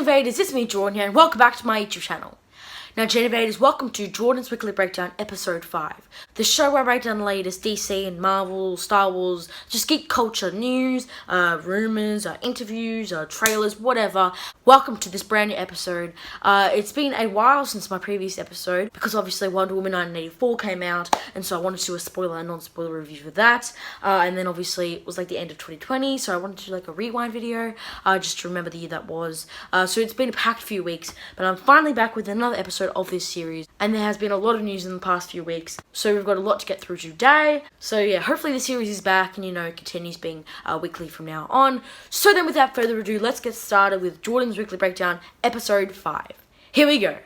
Invaders, it's me Jordan here and welcome back to my YouTube channel. Now Invaders, welcome to Jordan's Weekly Breakdown Episode 5. The show where I break down the latest DC and Marvel, Star Wars, just geek culture news, rumours, interviews, trailers, whatever. Welcome to this brand new episode. It's been a while since my previous episode because obviously Wonder Woman 1984 came out and so I wanted to do a spoiler and non-spoiler review for that. And then obviously it was like the end of 2020 so I wanted to do like a rewind video just to remember the year that was. So it's been a packed few weeks but I'm finally back with another episode of this series and there has been a lot of news in the past few weeks so we've got a lot to get through today. So yeah, hopefully the series is back and continues being weekly from now on. So then without further ado, let's get started with Jordan's Weekly Breakdown Episode 5. Here we go.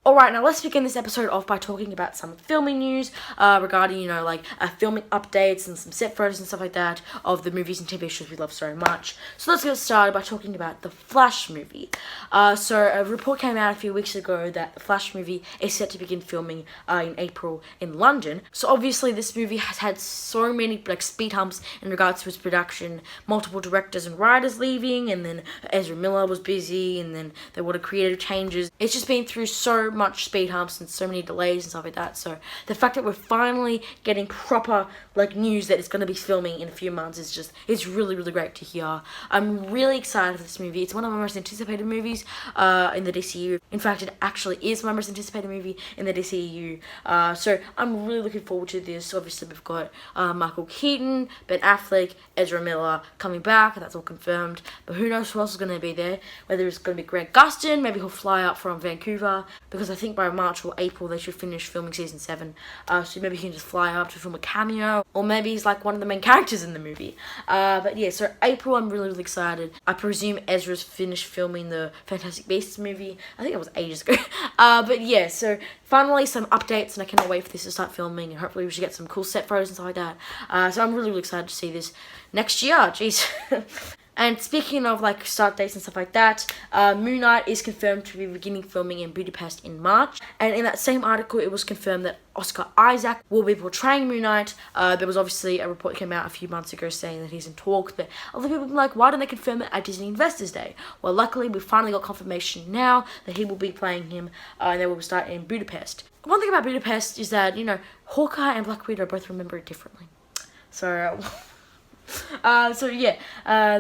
Alright, now let's begin this episode off by talking about some filming news regarding, filming updates and some set photos and stuff like that of the movies and TV shows we love so much. So let's get started by talking about the Flash movie. So a report came out a few weeks ago that the Flash movie is set to begin filming in April in London. So obviously this movie has had so many speed humps in regards to its production, multiple directors and writers leaving, and then Ezra Miller was busy, and then there were creative changes. It's just been through so much speed humps and so many delays and stuff like that. So the fact that we're finally getting proper news that it's going to be filming in a few months is it's really great to hear. I'm really excited for this movie. It's one of my most anticipated movies in the DCEU. In fact, it actually is my most anticipated movie in the DCEU. So I'm really looking forward to this. Obviously we've got Michael Keaton, Ben Affleck, Ezra Miller coming back. That's all confirmed. But who knows who else is going to be there. Whether it's going to be Grant Gustin, maybe he'll fly up from Vancouver because I think by March or April they should finish filming season 7. So maybe he can just fly up to film a cameo, or maybe he's like one of the main characters in the movie. But yeah, so April I'm really excited. I presume Ezra's finished filming the Fantastic Beasts movie. I think it was ages ago. But yeah, so finally some updates and I cannot wait for this to start filming and hopefully we should get some cool set photos and stuff like that. So I'm really excited to see this next year. Jeez. And speaking of start dates and stuff like that, Moon Knight is confirmed to be beginning filming in Budapest in March. And in that same article, it was confirmed that Oscar Isaac will be portraying Moon Knight. There was obviously a report that came out a few months ago saying that he's in talks, but other people were like, why didn't they confirm it at Disney Investors Day? Well, luckily, we finally got confirmation now that he will be playing him, and they will start in Budapest. One thing about Budapest is that, Hawkeye and Black Widow both remember it differently. So... So yeah,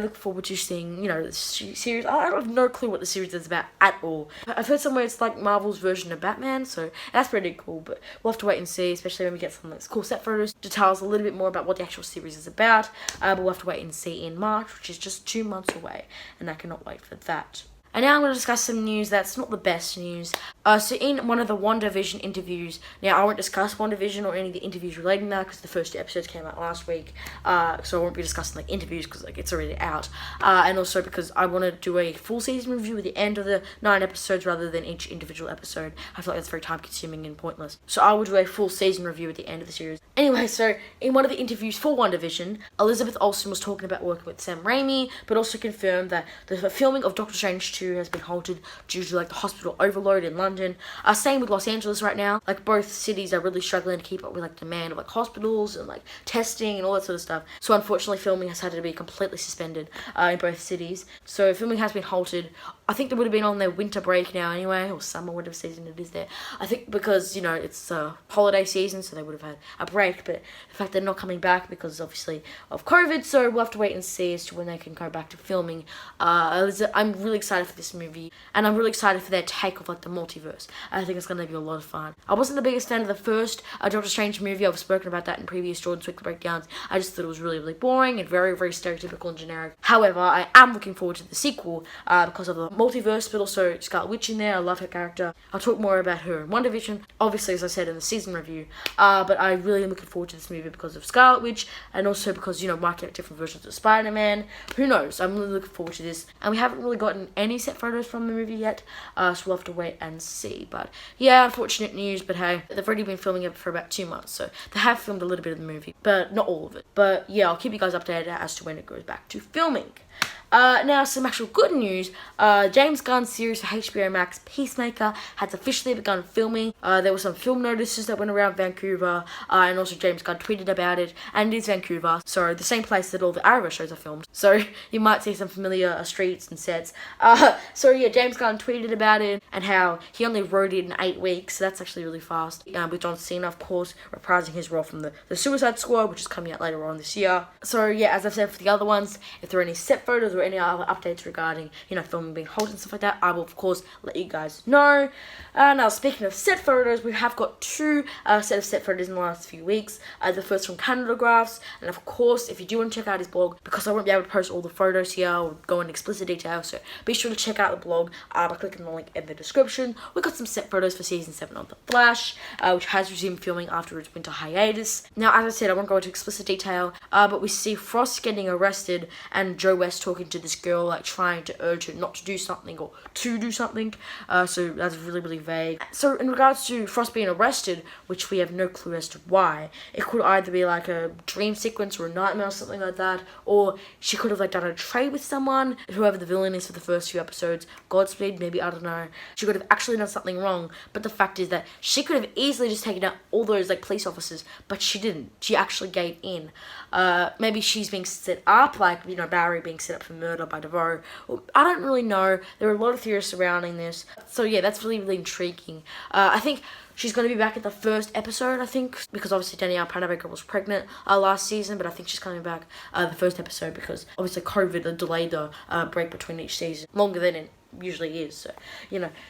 look forward to seeing, the series. I have no clue what the series is about at all. I've heard somewhere it's like Marvel's version of Batman, so that's pretty cool, but we'll have to wait and see, especially when we get some cool set photos to tell us a little bit more about what the actual series is about, but we'll have to wait and see in March, which is just 2 months away, and I cannot wait for that. And now I'm going to discuss some news that's not the best news. So in one of the WandaVision interviews, now I won't discuss WandaVision or any of the interviews relating to that because the first 2 episodes came out last week. So I won't be discussing interviews because it's already out. And also because I want to do a full season review at the end of the 9 episodes rather than each individual episode. I feel like that's very time consuming and pointless. So I will do a full season review at the end of the series. Anyway, so in one of the interviews for WandaVision, Elizabeth Olsen was talking about working with Sam Raimi, but also confirmed that the filming of Doctor Strange 2 has been halted due to the hospital overload in London. Same with Los Angeles right now. Both cities are really struggling to keep up with demand of hospitals and testing and all that sort of stuff. So unfortunately filming has had to be completely suspended in both cities. So filming has been halted. I think they would have been on their winter break now anyway, or summer, whatever season it is there. I think because, it's holiday season, so they would have had a break, but the fact they're not coming back because obviously of COVID, so we'll have to wait and see as to when they can go back to filming. I'm really excited for this movie, and I'm really excited for their take of the multiverse. I think it's going to be a lot of fun. I wasn't the biggest fan of the first Doctor Strange movie. I've spoken about that in previous Jordan's Weekly Breakdowns. I just thought it was really boring and very stereotypical and generic. However, I am looking forward to the sequel because of the multiverse, but also Scarlet Witch in there. I love her character. I'll talk more about her in WandaVision, obviously, as I said in the season review. But I really am looking forward to this movie because of Scarlet Witch, and also because, might get different versions of Spider-Man. Who knows? I'm really looking forward to this. And we haven't really gotten any set photos from the movie yet, so we'll have to wait and see. But yeah, unfortunate news, but hey, they've already been filming it for about 2 months, so they have filmed a little bit of the movie, but not all of it. But yeah, I'll keep you guys updated as to when it goes back to filming. Now, some actual good news. James Gunn's series for HBO Max, Peacemaker, has officially begun filming. There were some film notices that went around Vancouver, and also James Gunn tweeted about it, and it is Vancouver, so the same place that all the Arrowverse shows are filmed. So you might see some familiar streets and sets. So yeah, James Gunn tweeted about it, and how he only wrote it in 8 weeks, so that's actually really fast. With John Cena, of course, reprising his role from the Suicide Squad, which is coming out later on this year. So yeah, as I've said for the other ones, if there are any set photos or any other updates regarding, filming being halted and stuff like that, I will of course let you guys know. Now, speaking of set photos, we have got 2 set of set photos in the last few weeks. The first from Canaries, and of course, if you do want to check out his blog, because I won't be able to post all the photos here or go into explicit detail, so be sure to check out the blog by clicking the link in the description. We got some set photos for season 7 of The Flash, which has resumed filming after its winter hiatus. Now, as I said, I won't go into explicit detail, but we see Frost getting arrested and Joe West talking to this girl, like trying to urge her not to do something or to do something. So that's really, really vague. So in regards to Frost being arrested, which we have no clue as to why, it could either be like a dream sequence or a nightmare or something like that, or she could have like done a trade with someone, whoever the villain is for the first few episodes. Godspeed, maybe, I don't know. She could have actually done something wrong, but the fact is that she could have easily just taken out all those like police officers, but she didn't. She actually gave in. Maybe she's being set up, like, Barry being set up for murder by DeVoe. I don't really know. There are a lot of theories surrounding this. So yeah, that's really, really intriguing. I think she's going to be back at the first episode, I think, because obviously Danielle Panabaker was pregnant last season, but I think she's coming back the first episode because obviously COVID delayed the break between each season longer than it usually is. So,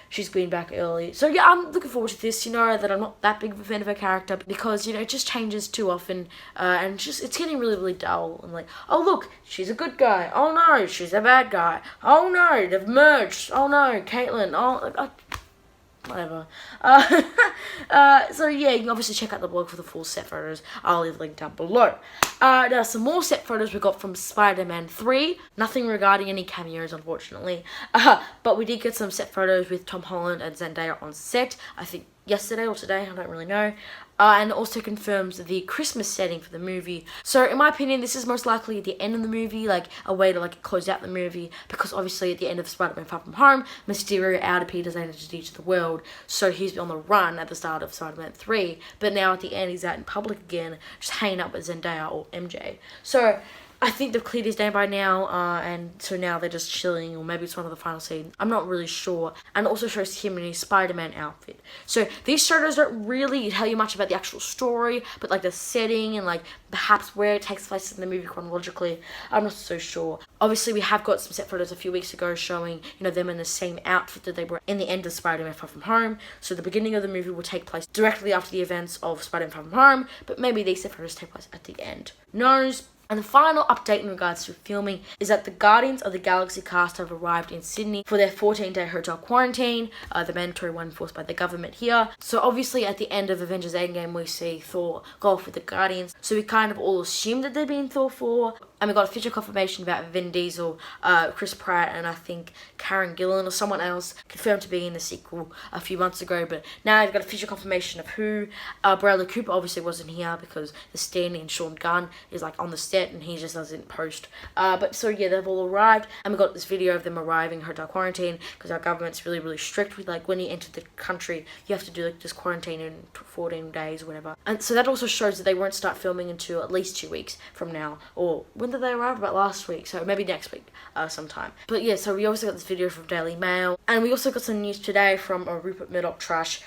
she's been back early. So yeah, I'm looking forward to this, that I'm not that big of a fan of her character because, it just changes too often, and it's getting really, really dull. And like, oh look, she's a good guy. Oh no, she's a bad guy. Oh no, they've merged. Oh no, Caitlin. Whatever. So yeah, you can obviously check out the blog for the full set photos. I'll leave a link down below. Now, some more set photos we got from Spider-Man 3. Nothing regarding any cameos, unfortunately. But we did get some set photos with Tom Holland and Zendaya on set. I think yesterday or today, I don't really know. And it also confirms the Christmas setting for the movie. So in my opinion, this is most likely at the end of the movie, like a way to like close out the movie, because obviously at the end of Spider-Man Far From Home, Mysterio outed Peter's identity to the world, so he's on the run at the start of Spider-Man 3, but now at the end he's out in public again, just hanging out with Zendaya or MJ. So I think they've cleared his name by now, and so now they're just chilling, or maybe it's one of the final scenes. I'm not really sure. And it also shows him in his Spider-Man outfit. So these photos don't really tell you much about the actual story, but like the setting and like perhaps where it takes place in the movie chronologically, I'm not so sure. Obviously, we have got some set photos a few weeks ago showing, them in the same outfit that they were in the end of Spider-Man Far From Home. So the beginning of the movie will take place directly after the events of Spider-Man Far From Home, but maybe these set photos take place at the end. Who knows? And the final update in regards to filming is that the Guardians of the Galaxy cast have arrived in Sydney for their 14-day hotel quarantine, the mandatory one enforced by the government here. So obviously at the end of Avengers Endgame we see Thor go off with the Guardians, so we kind of all assumed that they'd be in Thor 4. And we got official confirmation about Vin Diesel, Chris Pratt, and I think Karen Gillan or someone else confirmed to be in the sequel a few months ago. But now I've got official confirmation of who. Bradley Cooper obviously wasn't here because the stand-in Sean Gunn is like on the set and he just doesn't post. But so yeah, they've all arrived, and we got this video of them arriving hotel quarantine because our government's really, really strict with like when you enter the country, you have to do like this quarantine in 14 days or whatever. And so that also shows that they won't start filming until at least 2 weeks from now, or when did they arrive? About last week, so maybe next week sometime. But yeah, so we also got this video from Daily Mail, and we also got some news today from Rupert Murdoch trash,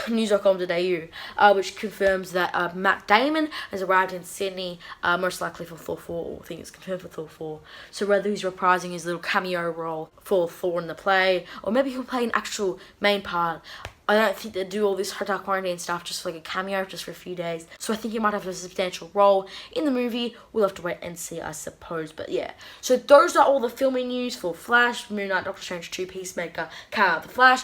news.com.au, which confirms that Matt Damon has arrived in Sydney, most likely for Thor 4, or I think it's confirmed for Thor 4. So whether he's reprising his little cameo role for Thor in the play, or maybe he'll play an actual main part. I don't think they do all this hotel quarantine stuff just for like a cameo, just for a few days. So I think he might have a substantial role in the movie. We'll have to wait and see, I suppose. But yeah, so those are all the filming news for Flash, Moon Knight, Doctor Strange 2, Peacemaker, The Flash,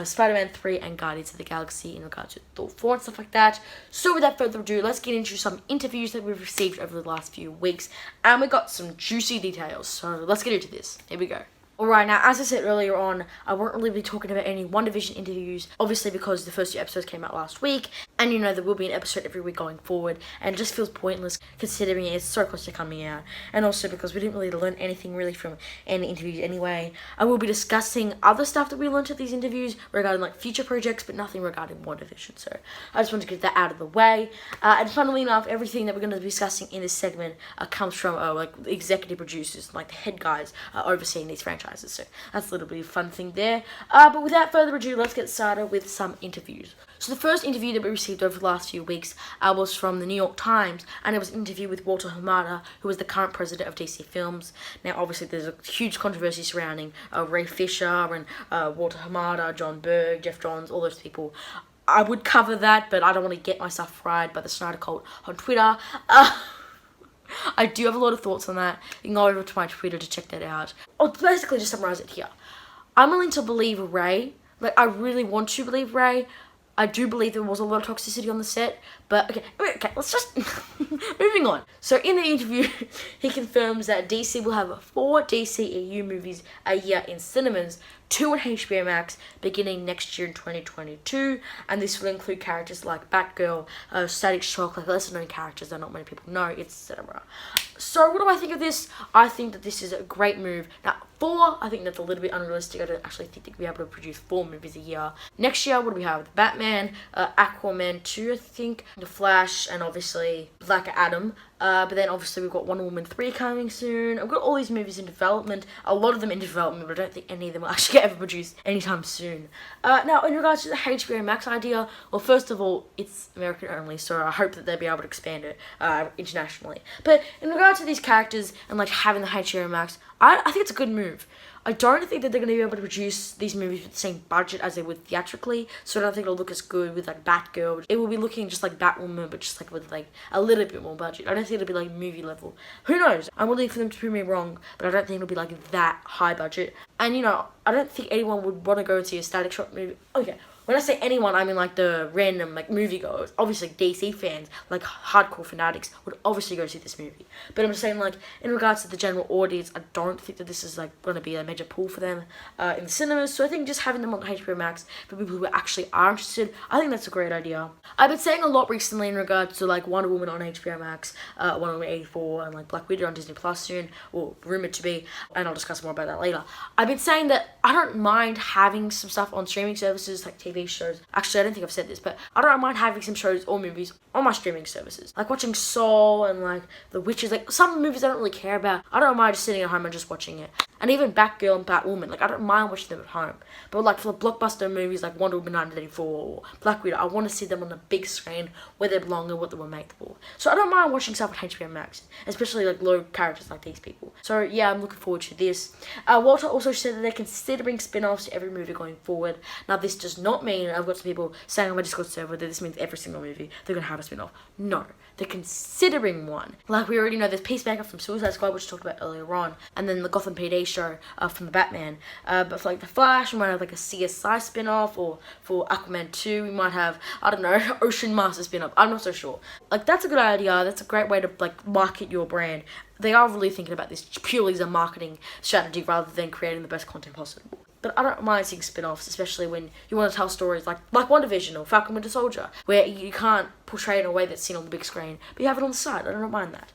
Spider-Man 3, and Guardians of the Galaxy in regards to Thor 4 and stuff like that. So without further ado, let's get into some interviews that we've received over the last few weeks. And we got some juicy details. So let's get into this. Here we go. Alright, now as I said earlier on, I won't really be talking about any WandaVision interviews, obviously because the first 2 episodes came out last week, and there will be an episode every week going forward, and it just feels pointless considering it's so close to coming out, and also because we didn't really learn anything really from any interviews anyway. I will be discussing other stuff that we learned at these interviews regarding like future projects, but nothing regarding WandaVision, so I just wanted to get that out of the way. And funnily enough, everything that we're going to be discussing in this segment comes from like executive producers, like the head guys overseeing these franchises. So that's a little bit of a fun thing there. But without further ado, let's get started with some interviews. So the first interview that we received over the last few weeks was from the New York Times, and it was an interview with Walter Hamada, who is the current president of DC Films. Now, obviously, there's a huge controversy surrounding Ray Fisher and Walter Hamada, John Berg, Jeff Johns, all those people. I would cover that, but I don't want to get myself fried by the Snyder Cut on Twitter. I do have a lot of thoughts on that. You can go over to my Twitter to check that out. I'll basically just summarize it here. I'm willing to believe Ray. Like, I really want to believe Ray. I do believe there was a lot of toxicity on the set, but okay, let's just moving on. So in the interview, he confirms that DC will have 4 DCEU movies a year in cinemas, 2 on HBO Max beginning next year in 2022, and this will include characters like Batgirl, Static Shock, like lesser known characters that not many people know, etc. So what do I think of this? I think that this is a great move. Now 4, I think that's a little bit unrealistic. I don't actually think they could be able to produce 4 movies a year. Next year, what do we have? The Batman, Aquaman 2, I think, The Flash, and obviously Black Adam. But then obviously we've got Wonder Woman 3 coming soon. I've got all these movies in development, a lot of them in development, but I don't think any of them will actually get ever produced anytime soon. Now, in regards to the HBO Max idea, well, first of all, it's American only, so I hope that they'll be able to expand it internationally. But in regards to these characters and like having the HBO Max, I think it's a good move. I don't think that they're going to be able to produce these movies with the same budget as they would theatrically, so I don't think it'll look as good with like Batgirl. It will be looking just like Batwoman, but just like with like a little bit more budget. I don't think it'll be like movie level. Who knows? I'm willing for them to prove me wrong, but I don't think it'll be like that high budget. And I don't think anyone would want to go and see a Static Shock movie. Okay. When I say anyone, I mean like the random like moviegoers. Obviously DC fans, like hardcore fanatics, would obviously go see this movie. But I'm just saying, like, in regards to the general audience, I don't think that this is like going to be a major pull for them in the cinemas. So I think just having them on HBO Max for people who actually are interested, I think that's a great idea. I've been saying a lot recently in regards to like Wonder Woman on HBO Max, Wonder Woman 84, and like Black Widow on Disney Plus soon, or rumored to be, and I'll discuss more about that later. I've been saying that I don't mind having some stuff on streaming services like TV shows. Actually, I don't think I've said this, but I don't mind having some shows or movies on my streaming services. Like watching Soul and like The Witches, like some movies I don't really care about. I don't mind just sitting at home and just watching it. And even Batgirl and Batwoman, like I don't mind watching them at home. But like for the blockbuster movies like Wonder Woman 1984 or Black Widow, I want to see them on the big screen where they belong and what they were made for. So I don't mind watching stuff on HBO Max, especially like low characters like these people. So yeah, I'm looking forward to this. Walter also said that they're considering spin-offs to every movie going forward. Now this does not mean, I've got some people saying on my Discord server that this means every single movie they're going to have a spin-off. No, they're considering one. Like we already know there's Peacemaker from Suicide Squad, which we talked about earlier on, and then the Gotham PD show from the Batman. But for like The Flash, we might have like a CSI spin-off, or for Aquaman 2, we might have, I don't know, Ocean Master spin-off. I'm not so sure. Like that's a good idea. That's a great way to like market your brand. They are really thinking about this purely as a marketing strategy rather than creating the best content possible. But I don't mind seeing spin-offs, especially when you want to tell stories like WandaVision or Falcon Winter Soldier, where you can't portray it in a way that's seen on the big screen, but you have it on the side. I don't mind that.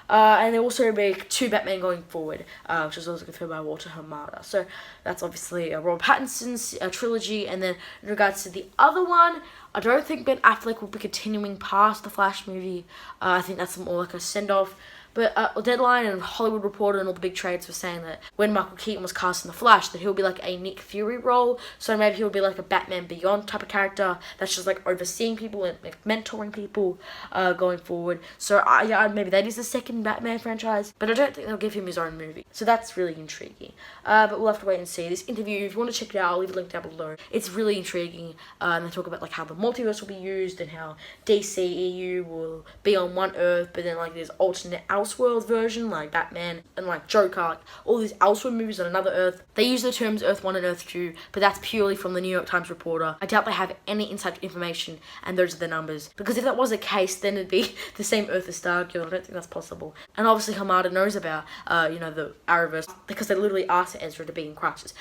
And there also make 2 Batman going forward, which is also confirmed by Walter Hamada. So that's obviously Robert Pattinson's trilogy. And then in regards to the other one, I don't think Ben Affleck will be continuing past the Flash movie. I think that's more like a send-off. But Deadline and Hollywood Reporter and all the big trades were saying that when Michael Keaton was cast in The Flash, that he'll be like a Nick Fury role. So maybe he'll be like a Batman Beyond type of character that's just like overseeing people and like mentoring people going forward. So yeah, maybe that is the second Batman franchise. But I don't think they'll give him his own movie. So that's really intriguing. But we'll have to wait and see. This interview, if you want to check it out, I'll leave a link down below. It's really intriguing. And they talk about like how the multiverse will be used and how DCEU will be on one Earth, but then like there's alternate Elseworld version, like Batman and like Joker, like all these Elseworld movies on another Earth. They use the terms Earth 1 and Earth 2, but that's purely from the New York Times reporter. I doubt they have any inside information, and those are the numbers. Because if that was the case, then it'd be the same Earth as Stargirl. I don't think that's possible. And obviously Hamada knows about, the Arrowverse, because they literally asked Ezra to be in Crisis.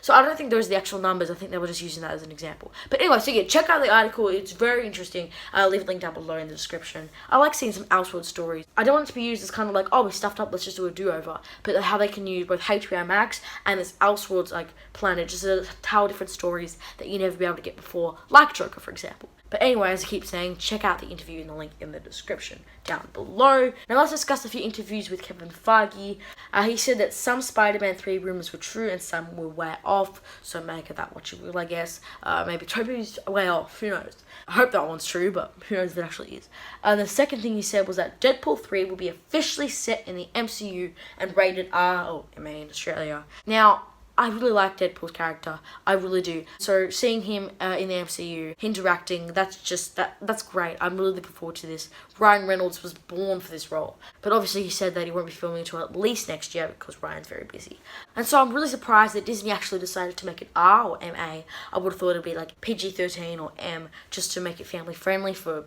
So I don't think those are the actual numbers. I think they were just using that as an example. But anyway, so yeah, check out the article. It's very interesting. I'll leave a link down below in the description. I like seeing some Elseworld stories. I don't want it to be used as kind of like, oh, we stuffed up, let's just do a do-over. But how they can use both HBO Max and this Elseworlds like planet just to tell different stories that you never be able to get before, like Joker, for example. But anyway, as I keep saying, check out the interview in the link in the description down below. Now let's discuss a few interviews with Kevin Feige. He said that some Spider-Man 3 rumors were true and some were way off. So make of that what you will, I guess. Maybe Toby's way off, who knows. I hope that one's true, but who knows if it actually is. The second thing he said was that Deadpool 3 will be officially set in the MCU and rated R or MA in Australia. Now, I really like Deadpool's character. I really do. So seeing him in the MCU, interacting, that's great. I'm really looking forward to this. Ryan Reynolds was born for this role. But obviously he said that he won't be filming until at least next year because Ryan's very busy. And so I'm really surprised that Disney actually decided to make it R or MA. I would have thought it'd be like PG-13 or M just to make it family friendly for,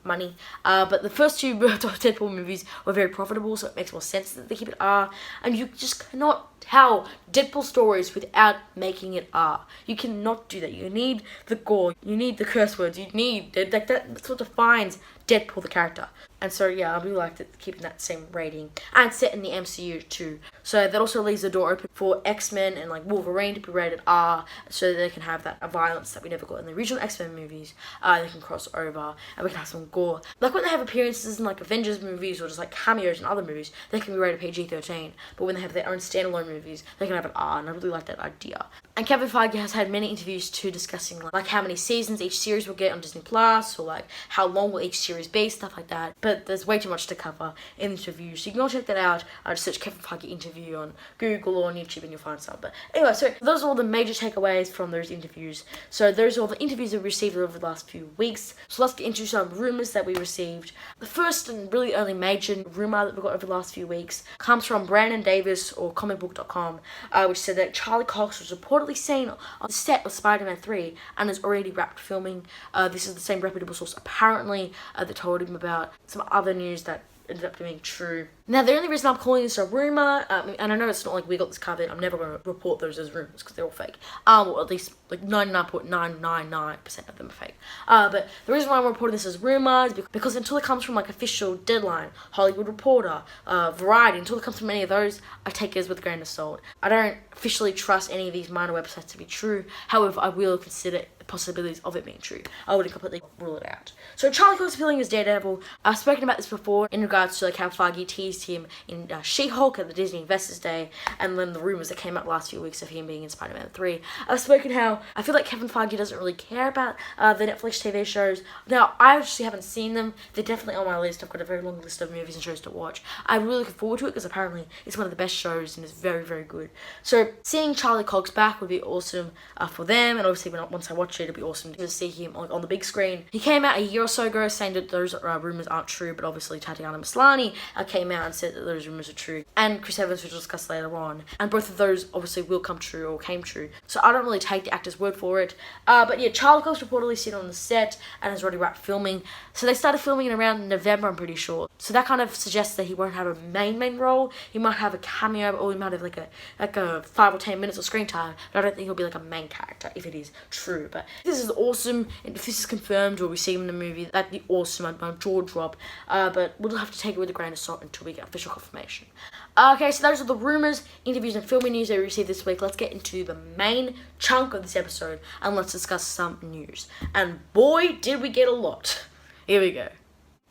money. But the first two Deadpool movies were very profitable, so it makes more sense that they keep it R. And you just cannot tell Deadpool stories without making it R. You cannot do that. You need the gore, you need the curse words, you need that's what defines Deadpool the character. And so yeah, I really liked it keeping that same rating and set in the MCU too. So that also leaves the door open for X-Men and like Wolverine to be rated R, so that they can have that violence that we never got in the original X-Men movies. They can cross over and we can have some gore. Like when they have appearances in like Avengers movies or just like cameos in other movies, they can be rated PG-13. But when they have their own standalone movies, they can have an R, and I really like that idea. And Kevin Feige has had many interviews too discussing like how many seasons each series will get on Disney Plus, or like how long will each series be, stuff like that. But there's way too much to cover in this review, so you can all check that out. Just search Kevin Feige interview on Google or on YouTube and you'll find some. But anyway, so those are all the major takeaways from those interviews. So those are all the interviews that we received over the last few weeks. So let's get into some rumors that we received. The first and really only major rumor that we got over the last few weeks comes from Brandon Davis or comicbook.com, which said that Charlie Cox was reportedly seen on the set of Spider-Man 3 and has already wrapped filming. This is the same reputable source apparently that told him about some other news that ended up being true. Now, the only reason I'm calling this a rumor, and I know it's not like we got this covered, I'm never going to report those as rumors because they're all fake. Or at least like 99.999% of them are fake. But the reason why I'm reporting this as rumors is because until it comes from like official Deadline, Hollywood Reporter, Variety, until it comes from any of those, I take it as with a grain of salt. I don't officially trust any of these minor websites to be true. However, I will consider the possibilities of it being true. I wouldn't completely rule it out. So Charlie Cox appealing as Daredevil. I've spoken about this before in regards to like how Feige teased him in She-Hulk at the Disney Investors Day, and then the rumors that came out last few weeks of him being in Spider-Man 3. I've spoken how I feel like Kevin Feige doesn't really care about the Netflix TV shows. Now, I actually haven't seen them. They're definitely on my list. I've got a very long list of movies and shows to watch. I'm really looking forward to it because apparently it's one of the best shows and it's very, very good. So seeing Charlie Cox back would be awesome for them, and obviously once I watch it, it'll be awesome to see him on the big screen. He came out a year or so ago saying that those rumors aren't true, but obviously Tatiana Maslany came out and said that those rumors are true, and Chris Evans, which we'll discuss later on, and both of those obviously will come true or came true, so I don't really take the actor's word for it. But yeah, Charlie Cox reportedly seen on the set and has already wrapped filming, so they started filming in around November, I'm pretty sure, so that kind of suggests that he won't have a main role. He might have a cameo, or he might have like a 5 or 10 minutes of screen time, but I don't think he'll be like a main character if it is true. But this is awesome, and if this is confirmed or we see him in the movie, that'd be awesome. My jaw drop. But we'll have to take it with a grain of salt until we get official confirmation. Okay, so those are the rumors, interviews, and filming news that we received this week. Let's get into the main chunk of this episode and let's discuss some news. And boy, did we get a lot. Here we go.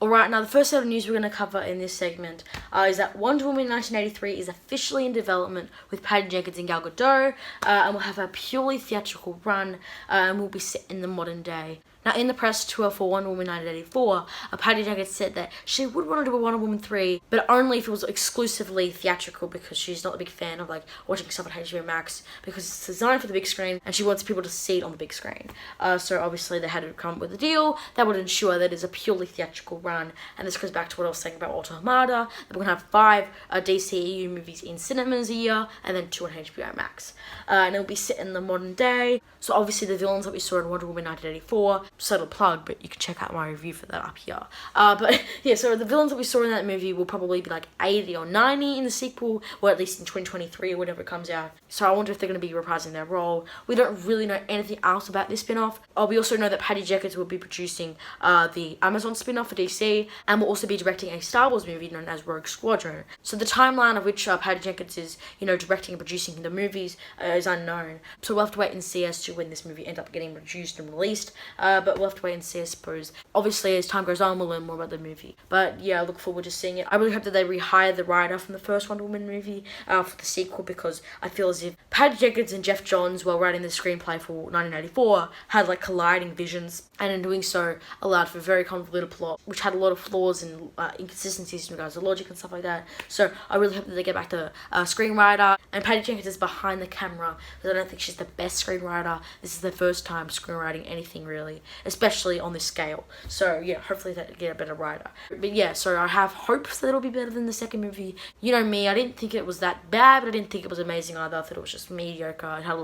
Alright, now the first set of news we're going to cover in this segment is that Wonder Woman 1983 is officially in development with Patty Jenkins and Gal Gadot, and we'll have a purely theatrical run, and we'll be set in the modern day. Now, in the press tour for Wonder Woman 1984, Patty Jenkins said that she would want to do a Wonder Woman 3, but only if it was exclusively theatrical, because she's not a big fan of like watching stuff on HBO Max, because it's designed for the big screen and she wants people to see it on the big screen. So obviously they had to come up with a deal that would ensure that it's a purely theatrical run. And this goes back to what I was saying about Auto Armada, that we're going to have 5 DCEU movies in cinemas a year, and then 2 on HBO Max. And it'll be set in the modern day. So obviously the villains that we saw in Wonder Woman 1984, subtle plug, but you can check out my review for that up here. But yeah, so the villains that we saw in that movie will probably be like 80 or 90 in the sequel, or at least in 2023 or whenever it comes out. So I wonder if they're going to be reprising their role. We don't really know anything else about this spin-off. We also know that Patty Jenkins will be producing the Amazon spin-off for DC, and will also be directing a Star Wars movie known as Rogue Squadron. So the timeline of which Patty Jenkins is, directing and producing the movies is unknown. So we'll have to wait and see as to when this movie ends up getting produced and released. But we'll have to wait and see, I suppose. Obviously, as time goes on, we'll learn more about the movie. But yeah, I look forward to seeing it. I really hope that they rehire the writer from the first Wonder Woman movie for the sequel, because I feel as if Patty Jenkins and Jeff Johns, while writing the screenplay for 1984, had like colliding visions, and in doing so allowed for a very convoluted plot, which had a lot of flaws and inconsistencies in regards to logic and stuff like that. So I really hope that they get back to screenwriter, and Patty Jenkins is behind the camera, because I don't think she's the best screenwriter. This is the first time screenwriting anything really, especially on this scale. So yeah, hopefully they get a better writer. But yeah, so I have hopes that it'll be better than the second movie. You know me, I didn't think it was that bad, but I didn't think it was amazing either. I thought it was just mediocre. It had a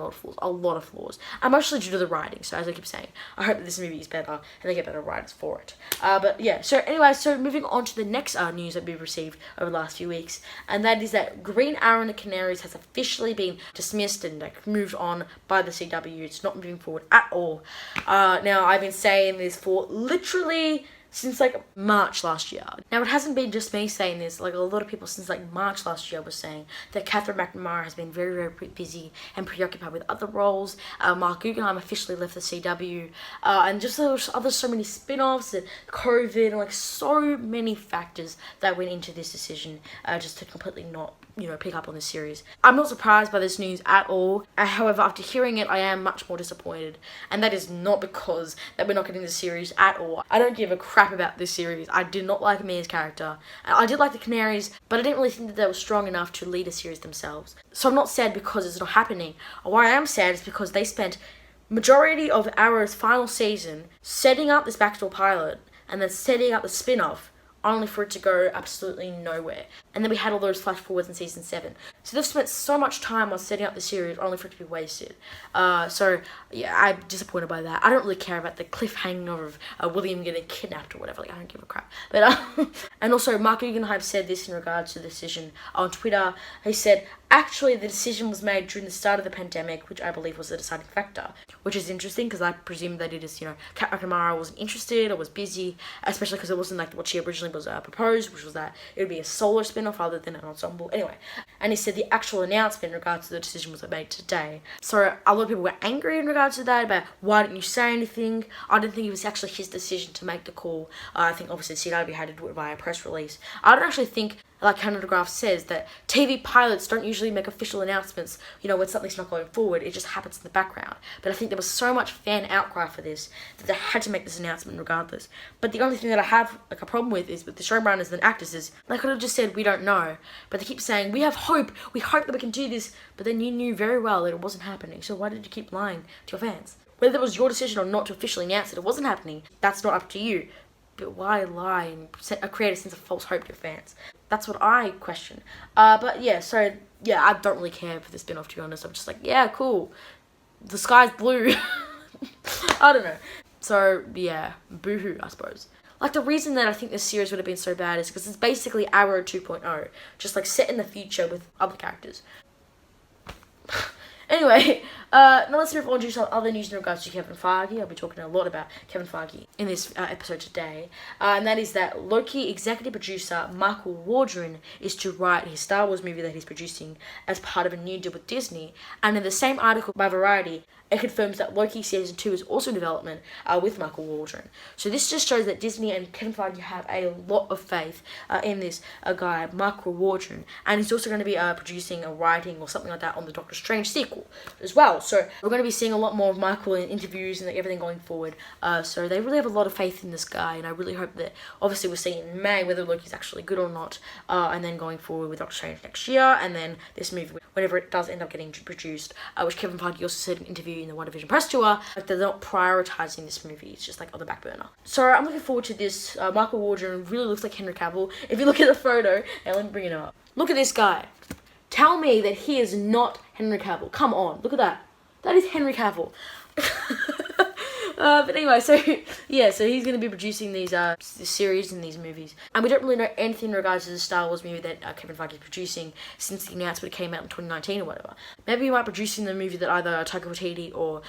lot of flaws. And mostly due to the writing. So as I keep saying, I hope that this movie is better and they get better writers for it. But yeah, so anyway, so moving on to the next news that we've received over the last few weeks, and that is that Green Arrow and the Canaries has officially been dismissed and moved on by the CW. It's not moving forward at all. Now, I've been saying this for literally since like March last year. Now, it hasn't been just me saying this. Like, a lot of people since like March last year were saying that Catherine McNamara has been very, very busy and preoccupied with other roles. Mark Guggenheim officially left the CW, and just so many spin-offs and COVID and like so many factors that went into this decision just to completely not pick up on this series. I'm not surprised by this news at all. However, after hearing it, I am much more disappointed. And that is not because that we're not getting the series at all. I don't give a crap about this series. I did not like Mia's character. I did like the Canaries, but I didn't really think that they were strong enough to lead a series themselves. So I'm not sad because it's not happening. Why I am sad is because they spent majority of Arrow's final season setting up this backdoor pilot and then setting up the spin-off, only for it to go absolutely nowhere. And then we had all those flash forwards in season 7. So they've spent so much time on setting up the series only for it to be wasted. So yeah, I'm disappointed by that. I don't really care about the cliffhanger of William getting kidnapped or whatever. Like, I don't give a crap. But and also Mark Guggenheim said this in regards to the decision on Twitter. He said, actually, the decision was made during the start of the pandemic, which I believe was the deciding factor. Which is interesting, because I presume that it is, Kat McNamara wasn't interested or was busy, especially because it wasn't like what she originally was proposed, which was that it would be a solo spin-off rather than an ensemble. Anyway, and he said the actual announcement in regards to the decision was made today. So a lot of people were angry in regards to that, about why didn't you say anything? I didn't think it was actually his decision to make the call. I think obviously CW had to do it via press release. I don't actually think, like Canada Graph says, that TV pilots don't usually make official announcements, when something's not going forward. It just happens in the background. But I think there was so much fan outcry for this that they had to make this announcement regardless. But the only thing that I have like a problem with is with the showrunners and actresses. They could have just said, we don't know. But they keep saying, we have hope. We hope that we can do this. But then you knew very well that it wasn't happening. So why did you keep lying to your fans? Whether it was your decision or not to officially announce that it wasn't happening, that's not up to you. But why lie and create a sense of false hope to your fans? That's what I question. But yeah, so yeah, I don't really care for the spin-off, to be honest. I'm just like, yeah, cool. The sky's blue. I don't know. So yeah, boohoo, I suppose. Like, the reason that I think this series would have been so bad is because it's basically Arrow 2.0, just like set in the future with other characters. Anyway, now let's move on to some other news in regards to Kevin Feige. I'll be talking a lot about Kevin Feige in this episode today. And that is that Loki executive producer Michael Waldron is to write his Star Wars movie that he's producing as part of a new deal with Disney. And in the same article by Variety, it confirms that Loki Season 2 is also in development with Michael Waldron. So this just shows that Disney and Kevin Feige have a lot of faith in this guy, Michael Waldron. And he's also going to be producing or writing or something like that on the Doctor Strange sequel as well. So we're going to be seeing a lot more of Michael in interviews and everything going forward. So they really have a lot of faith in this guy, and I really hope that, obviously we'll see in May whether Loki's actually good or not, and then going forward with Doctor Strange next year, and then this movie, whenever it does end up getting produced, which Kevin Feige also said in an interview in the WandaVision press tour, like they're not prioritizing this movie, it's just like on the back burner. So I'm looking forward to this. Michael Waldron really looks like Henry Cavill. If you look at the photo, and let me bring it up. Look at this guy. Tell me that he is not Henry Cavill. Come on, look at that. That is Henry Cavill. But anyway, so yeah, so he's going to be producing these this series and these movies, and we don't really know anything in regards to the Star Wars movie that Kevin Feige is producing since the announcement came out in 2019 or whatever. Maybe he might be producing the movie that either Taika Waititi or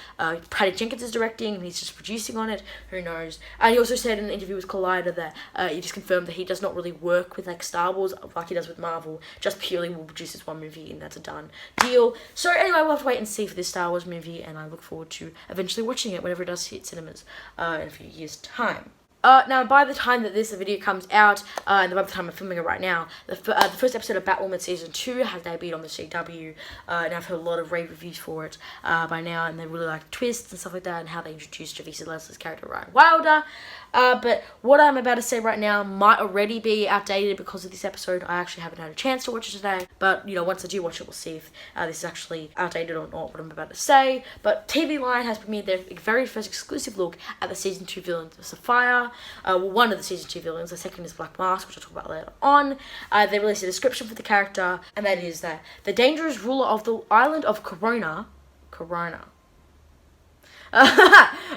Patty Jenkins is directing, and he's just producing on it. Who knows? And he also said in an interview with Collider that he just confirmed that he does not really work with like Star Wars like he does with Marvel. Just purely will produce this one movie, and that's a done deal. So anyway, we'll have to wait and see for this Star Wars movie, and I look forward to eventually watching it whenever it does hit cinemas in a few years' time. Now, by the time that this video comes out, and by the time I'm filming it right now, the first episode of Batwoman Season 2 has debuted on the CW, and I've heard a lot of rave reviews for it by now, and they really like twists and stuff like that, and how they introduced Javicia Leslie's character, Ryan Wilder. But what I'm about to say right now might already be outdated because of this episode. I actually haven't had a chance to watch it today, but, you know, once I do watch it, we'll see if this is actually outdated or not, what I'm about to say. But TV Line has premiered their very first exclusive look at the Season 2 villain, Safiyah. One of the Season 2 villains. The second is Black Mask, which I'll talk about later on. They released a description for the character, and that is that the dangerous ruler of the island of Corona.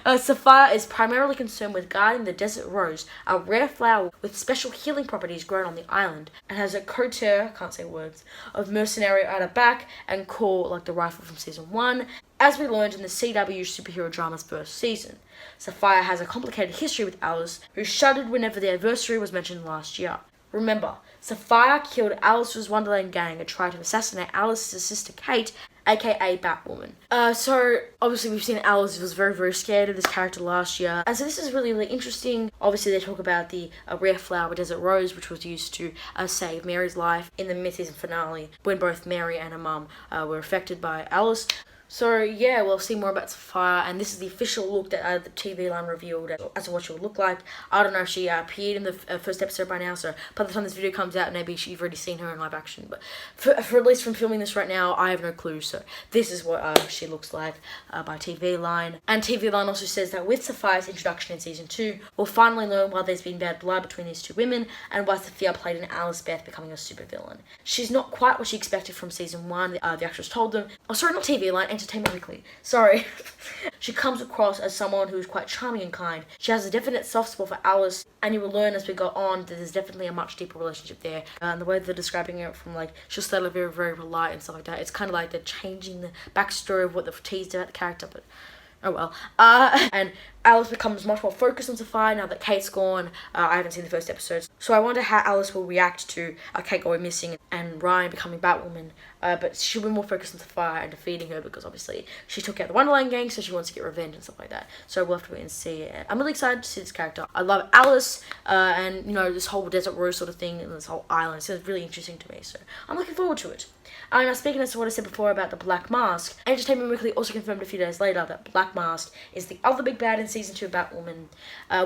Safiyah is primarily concerned with guarding the desert rose, a rare flower with special healing properties grown on the island, and has a coterie, can't say words, of mercenary at her back and core like the rifle from Season 1, as we learned in the CW superhero drama's first season. Safiyah has a complicated history with Alice, who shuddered whenever the anniversary was mentioned last year. Remember, Safiyah killed Alice's Wonderland gang and tried to assassinate Alice's sister Kate, aka Batwoman. So obviously we've seen Alice was very, very scared of this character last year, and so this is really, really interesting. Obviously they talk about the rare flower, Desert Rose, which was used to save Mary's life in the mid-season finale when both Mary and her mum were affected by Alice. So yeah, we'll see more about Safiyah, and this is the official look that the TV Line revealed as to what she will look like. I don't know if she appeared in the first episode by now, so by the time this video comes out, maybe you've already seen her in live action. But for at least from filming this right now, I have no clue. So this is what she looks like by TV Line. And TV Line also says that with Safiyah's introduction in Season 2, we'll finally learn why there's been bad blood between these two women, and why Safiyah played an Alice Beth becoming a supervillain. She's not quite what she expected from Season 1, the actress told them. Oh, sorry, not TV Line, Entertainment Weekly. Sorry. She comes across as someone who's quite charming and kind. She has a definite soft spot for Alice, and you will learn as we go on that there's definitely a much deeper relationship there. And the way they're describing it, from like she'll start very, very polite and stuff like that, it's kind of like they're changing the backstory of what they've teased about the character, but oh well. And Alice becomes much more focused on Safiyah now that Kate's gone. I haven't seen the first episodes, so I wonder how Alice will react to Kate going missing and Ryan becoming Batwoman. But she'll be more focused on Safiyah and defeating her, because obviously she took out the Wonderland gang, so she wants to get revenge and stuff like that. So we'll have to wait and see. I'm really excited to see this character. I love Alice, and you know, this whole Desert Rose sort of thing, and this whole island. So it's really interesting to me. So I'm looking forward to it. Now, speaking as to what I said before about the Black Mask, Entertainment Weekly also confirmed a few days later that Black Mask is the other big bad in Season 2 of Batwoman.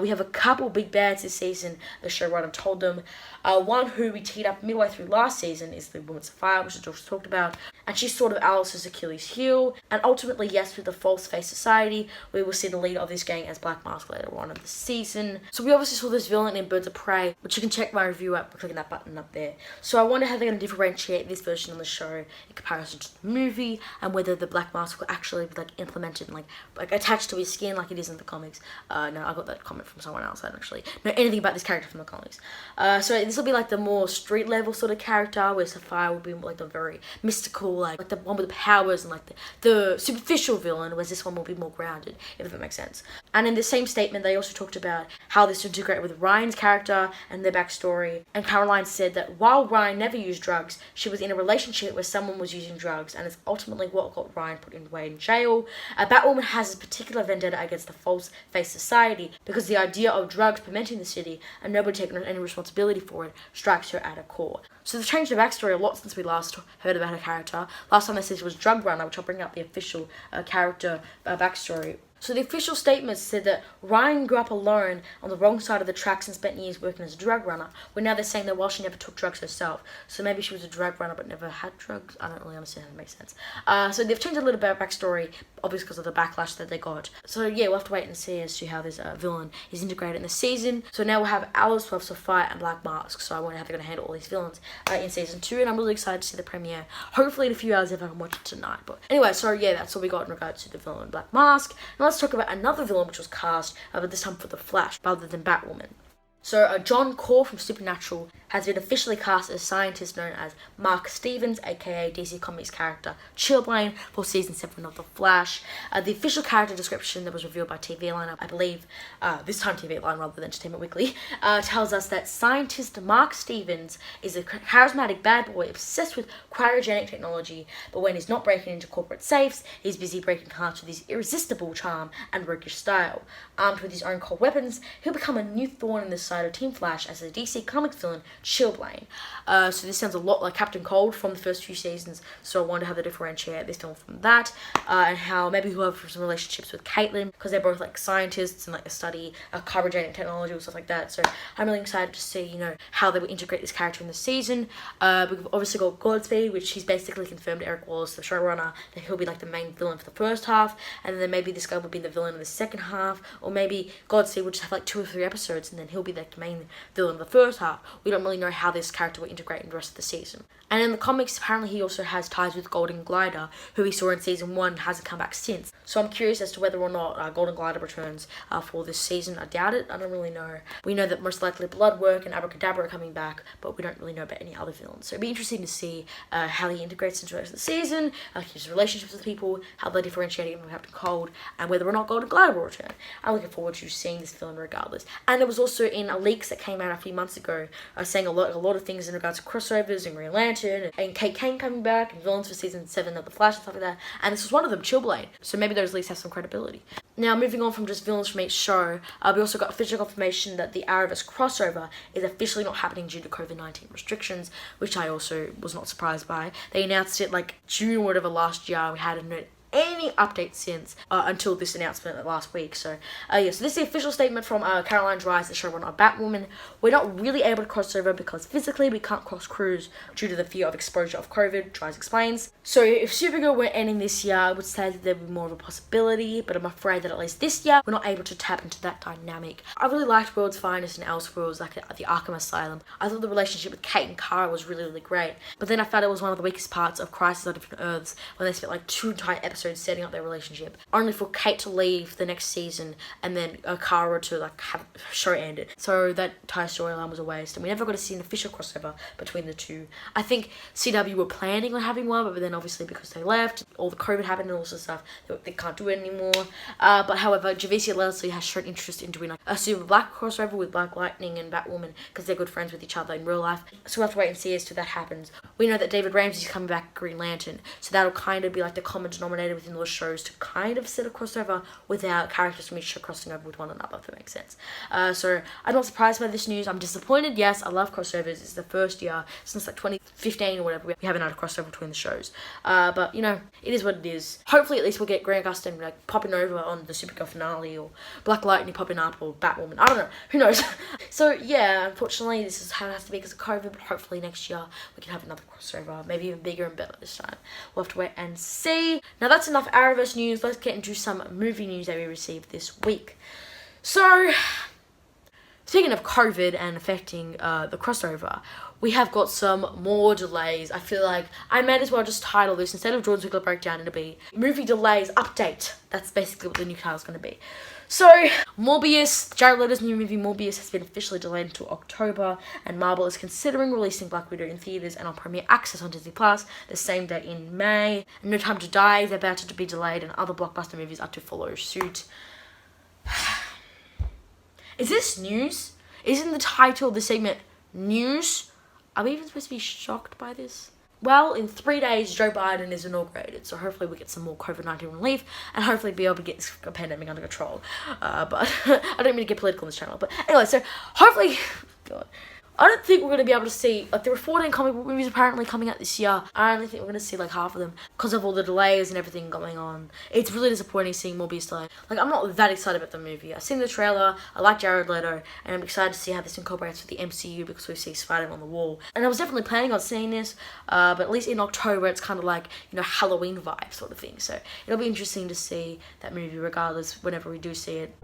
We have a couple big bads this season, the showrunner told them. One who we teed up midway through last season is the woman Safiyah, which I just talked about, and she's sort of Alice's Achilles heel. And ultimately, yes, with the False Face Society, we will see the leader of this gang as Black Mask later on in the season. So we obviously saw this villain in Birds of Prey, which you can check my review out by clicking that button up there. So I wonder how they're going to differentiate this version of the show in comparison to the movie, and whether the Black Mask will actually be like implemented and like attached to his skin like it is in the comics. No, I got that comment from someone else. I don't actually know anything about this character from the comics. So this will be like the more street level sort of character, where Safiyah will be like the very mystical, like the one with the powers, and like the superficial villain, whereas this one will be more grounded, if that makes sense. And in the same statement, they also talked about how this would integrate with Ryan's character and their backstory. And Caroline said that while Ryan never used drugs, she was in a relationship where someone was using drugs, and it's ultimately what got Ryan put away in jail. Batwoman has a particular vendetta against the False themselves face society, because the idea of drugs preventing the city and nobody taking any responsibility for it strikes her at her core. So they've changed her backstory a lot since we last heard about her character. Last time they said she was drug runner, which I'll bring up the official character backstory. So the official statement said that Ryan grew up alone on the wrong side of the tracks and spent years working as a drug runner. Well, now they're saying that while she never took drugs herself, so maybe she was a drug runner but never had drugs. I don't really understand how that makes sense. So they've changed a little bit of backstory, obviously because of the backlash that they got. So yeah, we'll have to wait and see as to how this villain is integrated in the season. So now we'll have Alice, we'll have Safiyah, and Black Mask. So I wonder how they're going to handle all these villains in season 2, and I'm really excited to see the premiere. Hopefully in a few hours if I can watch it tonight. But anyway, so yeah, that's all we got in regards to the villain Black Mask. Now let's talk about another villain which was cast, but this time for the Flash rather than Batwoman. So John Core from Supernatural has been officially cast as a scientist known as Mark Stevens, aka DC Comics character Chillblaine, for season 7 of The Flash. The official character description that was revealed by TV Line, I believe, this time TV Line rather than Entertainment Weekly, tells us that scientist Mark Stevens is a charismatic bad boy obsessed with cryogenic technology, but when he's not breaking into corporate safes, he's busy breaking hearts with his irresistible charm and roguish style. Armed with his own cold weapons, he'll become a new thorn in the side of Team Flash as the DC Comics villain Chillblaine. So this sounds a lot like Captain Cold from the first few seasons, so I wonder how they differentiate this film from that, and how maybe he'll have some relationships with Caitlin, because they're both like scientists and like study cryogenic technology or stuff like that. So I'm really excited to see, you know, how they will integrate this character in the season. We've obviously got Godspeed, which he's basically confirmed Eric Wallace, the showrunner, that he'll be like the main villain for the first half, and then maybe this guy will be the villain in the second half, or maybe Godspeed will just have like 2 or 3 episodes and then he'll be the main villain in the first half. We don't really know how this character will integrate in the rest of the season. And in the comics, apparently he also has ties with Golden Glider, who we saw in season 1 hasn't come back since. So I'm curious as to whether or not Golden Glider returns for this season. I doubt it. I don't really know. We know that most likely Bloodwork and Abracadabra are coming back, but we don't really know about any other villains. So it'd be interesting to see how he integrates into the rest of the season, his relationships with people, how they differentiate him from Captain Cold, and whether or not Golden Glider will return. I'm looking forward to seeing this villain regardless. And it was also in leaks that came out a few months ago, saying a lot of things in regards to crossovers and Green Lantern and Kate Kane coming back and villains for season 7 of The Flash and stuff like that. And this was one of them, Chillblaine. So maybe those leaks have some credibility. Now, moving on from just villains from each show, we also got official confirmation that the Arrowverse crossover is officially not happening due to COVID-19 restrictions, which I also was not surprised by. They announced it like June or whatever last year. We hadn't heard any updates since until this announcement last week. So yeah, so this is the official statement from Caroline Dries, the showrunner of Batwoman. We're not really able to cross over because physically we can't cross crews due to the fear of exposure of COVID, Dries explains. So if Supergirl were ending this year, I would say that there would be more of a possibility, but I'm afraid that at least this year we're not able to tap into that dynamic. I really liked World's Finest and Elseworlds, like the Arkham Asylum. I thought the relationship with Kate and Kara was really great, but then I felt it was one of the weakest parts of Crisis on Different Earths when they spent like 2 entire episodes setting up their relationship, only for Kate to leave the next season and then Kara to like have her show ended. So that entire storyline was a waste, and we never got to see an official crossover between the two. I think CW were planning on having one, but then obviously because they left, all the COVID happened and all sorts of stuff, they can't do it anymore. But however, Javicia Leslie has shown interest in doing like a Super Black crossover with Black Lightning and Batwoman because they're good friends with each other in real life. So we'll have to wait and see as to that happens. We know that David Ramsey's coming back Green Lantern, so that'll kind of be like the common denominator within those shows to kind of set a crossover without characters from each show crossing over with one another, if that makes sense. So I'm not surprised by this news. I'm disappointed. Yes, I love crossovers. It's the first year since like 2015 or whatever we haven't had a crossover between the shows. But you know, it is what it is. Hopefully at least we'll get Grant Gustin like popping over on the Supergirl finale, or Black Lightning popping up, or Batwoman. I don't know. Who knows? So yeah, unfortunately this is how it has to be because of COVID, but hopefully next year we can have another crossover, maybe even bigger and better this time. We'll have to wait and see. Now that's enough Arrowverse news. Let's get into some movie news that we received this week. So, speaking of COVID and affecting the crossover, we have got some more delays. I feel like I might as well just title this, instead of Jordan's Weekly Breakdown, it'll be Movie Delays Update. That's basically what the new title's going to be. So, Morbius, Jared Leto's new movie Morbius has been officially delayed until October, and Marvel is considering releasing Black Widow in theaters and on Premier Access on Disney Plus the same day in May. And No Time to Die is about to be delayed, and other blockbuster movies are to follow suit. Is this news? Isn't the title of the segment news? Are we even supposed to be shocked by this? well, in 3 days, Joe Biden is inaugurated. So hopefully we get some more COVID-19 relief and hopefully be able to get this pandemic under control. But I don't mean to get political on this channel. But anyway, so hopefully, God, I don't think we're going to be able to see, like, there were 14 comic book movies apparently coming out this year. I only think we're going to see, like, half of them because of all the delays and everything going on. It's really disappointing seeing Morbius delay. Like, I'm not that excited about the movie. I've seen the trailer, I like Jared Leto, and I'm excited to see how this incorporates with the MCU because we see Spider-Man on the wall. And I was definitely planning on seeing this, but at least in October, it's kind of like, you know, Halloween vibe sort of thing. So it'll be interesting to see that movie regardless whenever we do see it.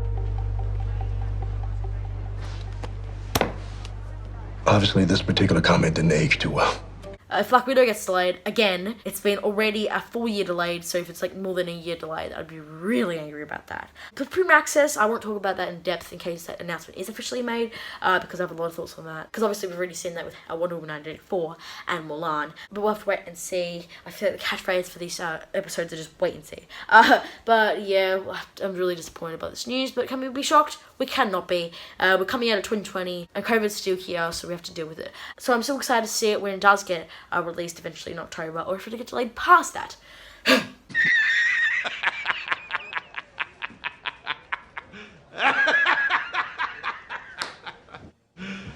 Obviously, this particular comment didn't age too well. If Black Widow gets delayed, again, it's been already a full year delayed, so if it's like more than a year delayed, I'd be really angry about that. But Premium Access, I won't talk about that in depth in case that announcement is officially made, because I have a lot of thoughts on that. Because obviously we've already seen that with Wonder Woman 1984 and Mulan, but we'll have to wait and see. I feel like the catchphrase for these episodes are just wait and see. But yeah, I'm really disappointed about this news, but can we be shocked? We cannot be. We're coming out of 2020, and COVID's still here, so we have to deal with it. So I'm so excited to see it when it does get released eventually in October, or if it gets delayed past that.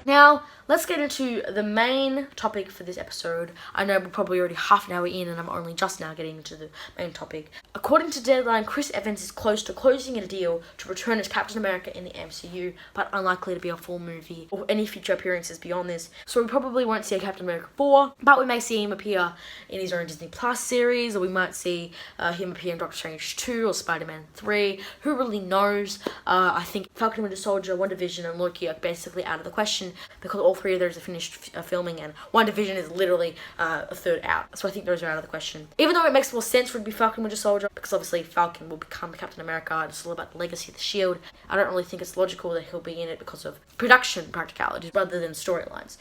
Now, let's get into the main topic for this episode. I know we're probably already half an hour in and I'm only just now getting into the main topic. According to Deadline, Chris Evans is close to closing a deal to return as Captain America in the MCU, but unlikely to be a full movie or any future appearances beyond this. So we probably won't see a Captain America 4, but we may see him appear in his own Disney Plus series, or we might see him appear in Doctor Strange 2 or Spider-Man 3. Who really knows? I think Falcon and Winter Soldier, WandaVision and Loki are basically out of the question because all three of those are finished filming and WandaVision is literally a third out. So I think those are out of the question. Even though it makes more sense for it to be Falcon and Winter Soldier because obviously Falcon will become Captain America and it's all about the legacy of the shield. I don't really think it's logical that he'll be in it because of production practicalities rather than storylines.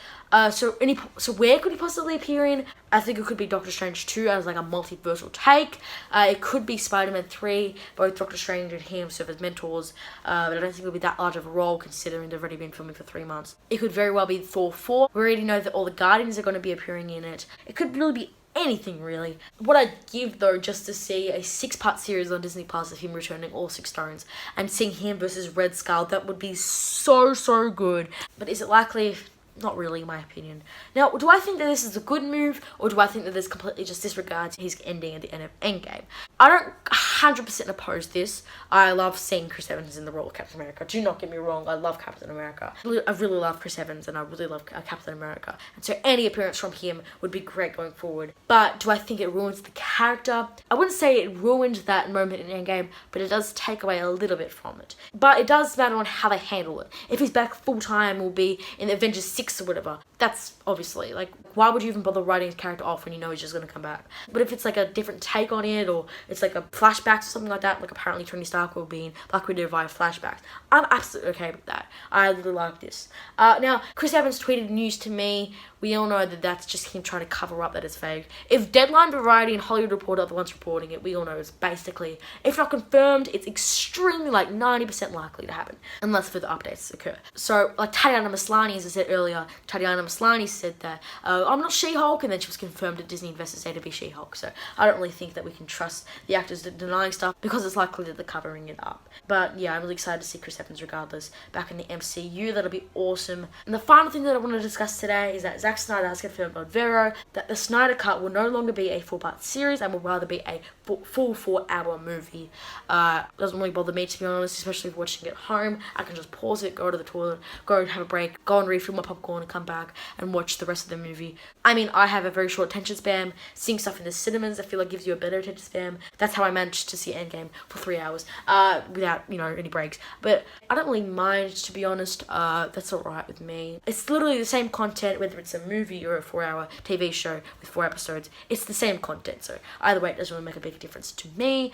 So where could he possibly appear in? I think it could be Doctor Strange 2 as like a multiversal take. It could be Spider-Man 3, both Doctor Strange and him serve as mentors, but I don't think it'll be that large of a role considering they've already been filming for 3 months. It could very well be Thor 4. We already know that all the Guardians are going to be appearing in it. It could really be anything really. What I'd give though just to see a 6-part series on Disney Plus of him returning all 6 stones and seeing him versus Red Skull, that would be so good. But is it likely? Not really, in my opinion. Now, do I think that this is a good move, or do I think that this completely just disregards his ending at the end of Endgame? I don't 100% oppose this. I love seeing Chris Evans in the role of Captain America. Do not get me wrong, I love Captain America. I really love Chris Evans, and I really love Captain America. And so any appearance from him would be great going forward. But do I think it ruins the character? I wouldn't say it ruined that moment in Endgame, but it does take away a little bit from it. But it does matter on how they handle it. If he's back full-time, will be in the Avengers 6 or whatever, that's obviously, like, why would you even bother writing his character off when you know he's just going to come back? But if it's like a different take on it, or it's like a flashback or something like that, like apparently Tony Stark will be in Black Widow via flashbacks, I'm absolutely okay with that. I really like this. Now, Chris Evans tweeted news to me. We all know that that's just him trying to cover up that it's fake. If Deadline, Variety and Hollywood Reporter are the ones reporting it, we all know it's basically, if not confirmed, it's extremely like 90% likely to happen, unless further updates occur. So, like Tatiana Maslany, as I said earlier, Tatiana Maslany said that, I'm not She-Hulk, and then she was confirmed at Disney Investors Day to be She-Hulk. So I don't really think that we can trust the actors denying stuff because it's likely that they're covering it up. But yeah, I'm really excited to see Chris Evans regardless back in the MCU. That'll be awesome. And the final thing that I want to discuss today is that Zack Snyder has confirmed on Vero that the Snyder Cut will no longer be a 4-part series and will rather be a full 4-hour movie. Doesn't really bother me, to be honest, especially if watching it at home. I can just pause it, go to the toilet, go and have a break, go and refill my popcorn and come back and watch the rest of the movie. I mean, I have a very short attention span. Seeing stuff in the cinemas, I feel like gives you a better attention span. That's how I managed to see Endgame for 3 hours without, any breaks. But I don't really mind, to be honest. That's alright with me. It's literally the same content, whether it's a movie or a 4-hour TV show with 4 episodes. It's the same content, so either way, it doesn't really make a big difference to me.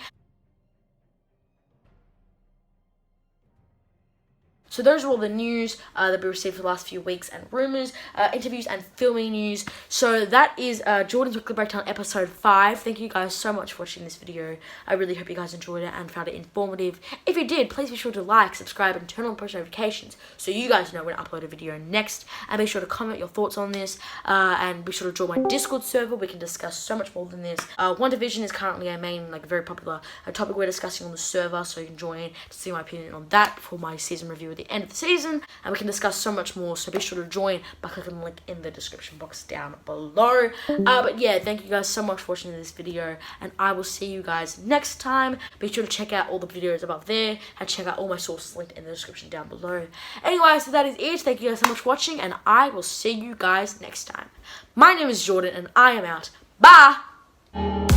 So those are all the news that we received for the last few weeks, and rumors, interviews, and filming news. So that is Jordan's Weekly Breakdown episode 5. Thank you guys so much for watching this video. I really hope you guys enjoyed it and found it informative. If you did, please be sure to like, subscribe, and turn on post notifications so you guys know when I upload a video next. And be sure to comment your thoughts on this, and be sure to join my Discord server. We can discuss so much more than this. WandaVision is currently a main, very popular topic we're discussing on the server, so you can join to see my opinion on that for my season review the end of the season, and we can discuss so much more, so be sure to join by clicking the link in the description box down below. But yeah, thank you guys so much for watching this video, and I will see you guys next time. Be sure to check out all the videos above there, and check out all my sources linked in the description down below. Anyway, so that is it. Thank you guys so much for watching, and I will see you guys next time. My name is Jordan, and I am out. Bye!